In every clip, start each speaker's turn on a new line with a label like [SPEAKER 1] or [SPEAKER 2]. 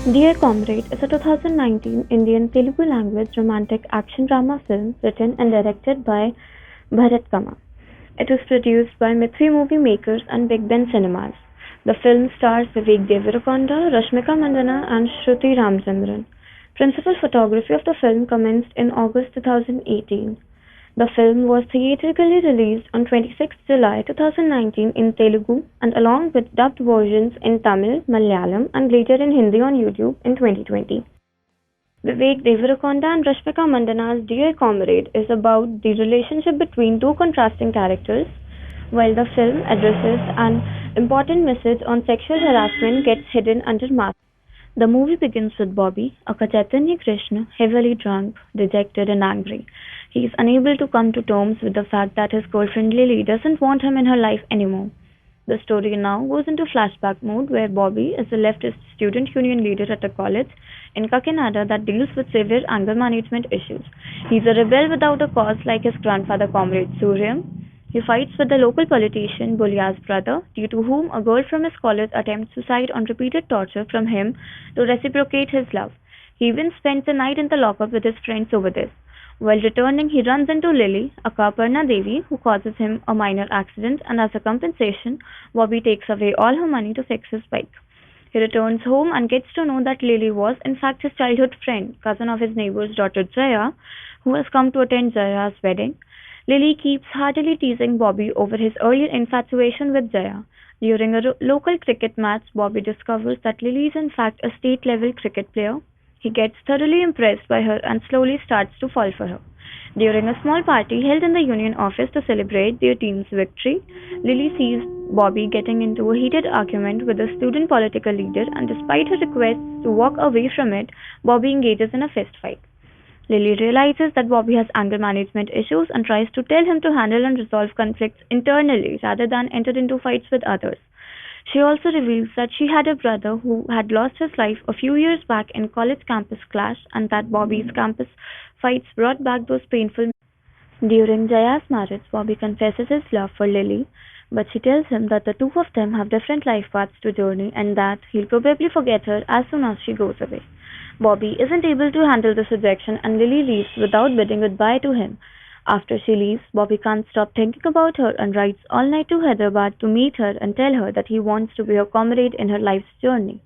[SPEAKER 1] Dear Comrade is a 2019 Indian Telugu language romantic action drama film written and directed by Bharat Kama. It was produced by Mithri Movie Makers and Big Ben Cinemas. The film stars Vivek Devarakonda, Rashmika Mandanna, and Shruti Ramchandran. Principal photography of the film commenced in August 2018. The film was theatrically released on 26 July 2019 in Telugu and along with dubbed versions in Tamil, Malayalam and later in Hindi on YouTube in 2020. Vivek Devarakonda and Rashmika Mandana's Dear Comrade is about the relationship between two contrasting characters, while the film addresses an important message on sexual harassment gets hidden under masks. The movie begins with Bobby, a Chaitanya Krishna, heavily drunk, dejected and angry. He is unable to come to terms with the fact that his girlfriend Lily doesn't want him in her life anymore. The story now goes into flashback mode where Bobby is a leftist student union leader at a college in Kakinada that deals with severe anger management issues. He's a rebel without a cause like his grandfather comrade Suryam. He fights with the local politician Bulya's brother, due to whom a girl from his college attempts suicide on repeated torture from him to reciprocate his love. He even spends the night in the lockup with his friends over this. While returning, he runs into Lily, a Kaparna Devi, who causes him a minor accident, and as a compensation, Bobby takes away all her money to fix his bike. He returns home and gets to know that Lily was, in fact, his childhood friend, cousin of his neighbor's daughter Jaya, who has come to attend Jaya's wedding. Lily keeps heartily teasing Bobby over his earlier infatuation with Jaya. During a local cricket match, Bobby discovers that Lily is, in fact, a state level cricket player. He gets thoroughly impressed by her and slowly starts to fall for her. During a small party held in the union office to celebrate their team's victory, Lily sees Bobby getting into a heated argument with a student political leader, and despite her requests to walk away from it, Bobby engages in a fist fight. Lily realizes that Bobby has anger management issues and tries to tell him to handle and resolve conflicts internally rather than enter into fights with others. She also reveals that she had a brother who had lost his life a few years back in college campus clash and that Bobby's campus fights brought back those painful. During Jaya's marriage, Bobby confesses his love for Lily, but she tells him that the two of them have different life paths to journey and that he'll probably forget her as soon as she goes away. Bobby isn't able to handle this rejection and Lily leaves without bidding goodbye to him. After she leaves, Bobby can't stop thinking about her and rides all night to Hyderabad to meet her and tell her that he wants to be her comrade in her life's journey.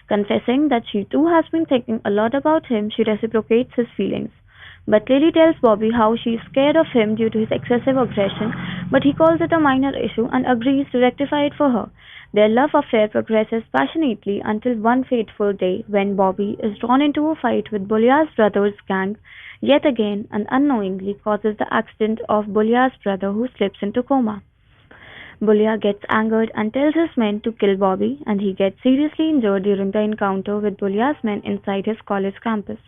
[SPEAKER 1] Confessing that she too has been thinking a lot about him, she reciprocates his feelings. But Lily tells Bobby how she is scared of him due to his excessive aggression, but he calls it a minor issue and agrees to rectify it for her. Their love affair progresses passionately until one fateful day when Bobby is drawn into a fight with Bulya's brother's gang yet again and unknowingly causes the accident of Bulya's brother who slips into coma. Bulya gets angered and tells his men to kill Bobby, and he gets seriously injured during the encounter with Bulya's men inside his college campus,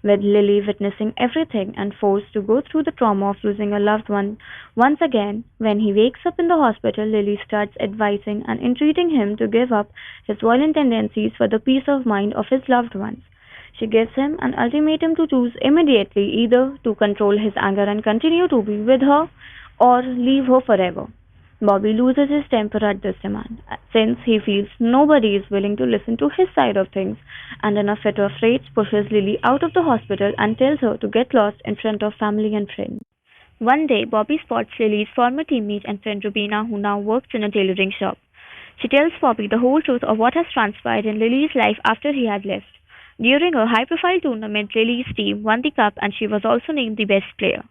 [SPEAKER 1] with Lily witnessing everything and forced to go through the trauma of losing a loved one. Once again, when he wakes up in the hospital, Lily starts advising and entreating him to give up his violent tendencies for the peace of mind of his loved ones. She gives him an ultimatum to choose immediately, either to control his anger and continue to be with her or leave her forever. Bobby loses his temper at this demand, since he feels nobody is willing to listen to his side of things, and in a fit of rage pushes Lily out of the hospital and tells her to get lost in front of family and friends. One day, Bobby spots Lily's former teammate and friend Rubina, who now works in a tailoring shop. She tells Bobby the whole truth of what has transpired in Lily's life after he had left. During a high profile tournament, Lily's team won the cup and she was also named the best player.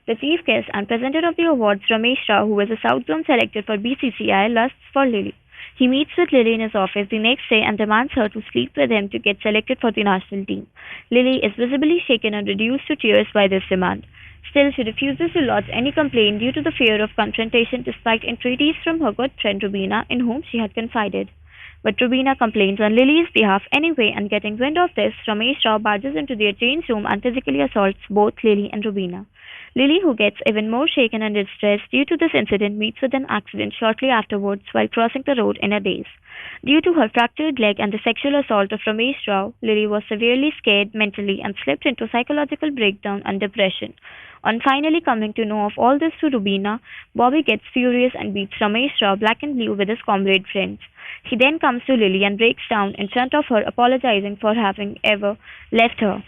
[SPEAKER 1] The chief guest and presenter of the awards, Ramesh Rao, who is a South Zone selected for BCCI, lusts for Lily. He meets with Lily in his office the next day and demands her to sleep with him to get selected for the national team. Lily is visibly shaken and reduced to tears by this demand. Still, she refuses to lodge any complaint due to the fear of confrontation despite entreaties from her good friend Rubina, in whom she had confided. But Rubina complains on Lily's behalf anyway, and getting wind of this, Ramesh Rao barges into their change room and physically assaults both Lily and Rubina. Lily, who gets even more shaken and distressed due to this incident, meets with an accident shortly afterwards while crossing the road in a daze. Due to her fractured leg and the sexual assault of Ramesh Rao, Lily was severely scared mentally and slipped into psychological breakdown and depression. On finally coming to know of all this to Rubina, Bobby gets furious and beats Ramesh Rao black and blue with his comrade friends. He then comes to Lily and breaks down in front of her, apologizing for having ever left her.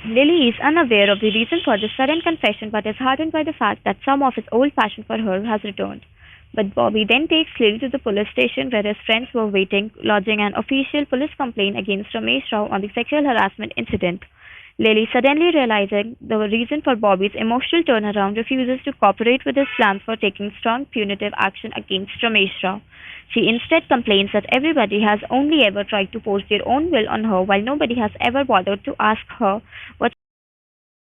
[SPEAKER 1] Lily is unaware of the reason for this sudden confession but is heartened by the fact that some of his old passion for her has returned. But Bobby then takes Lily to the police station where his friends were waiting, lodging an official police complaint against Ramesh Rao on the sexual harassment incident. Lily, suddenly realizing the reason for Bobby's emotional turnaround, refuses to cooperate with his plans for taking strong punitive action against Ramesh Rao. She instead complains that everybody has only ever tried to force their own will on her while nobody has ever bothered to ask her what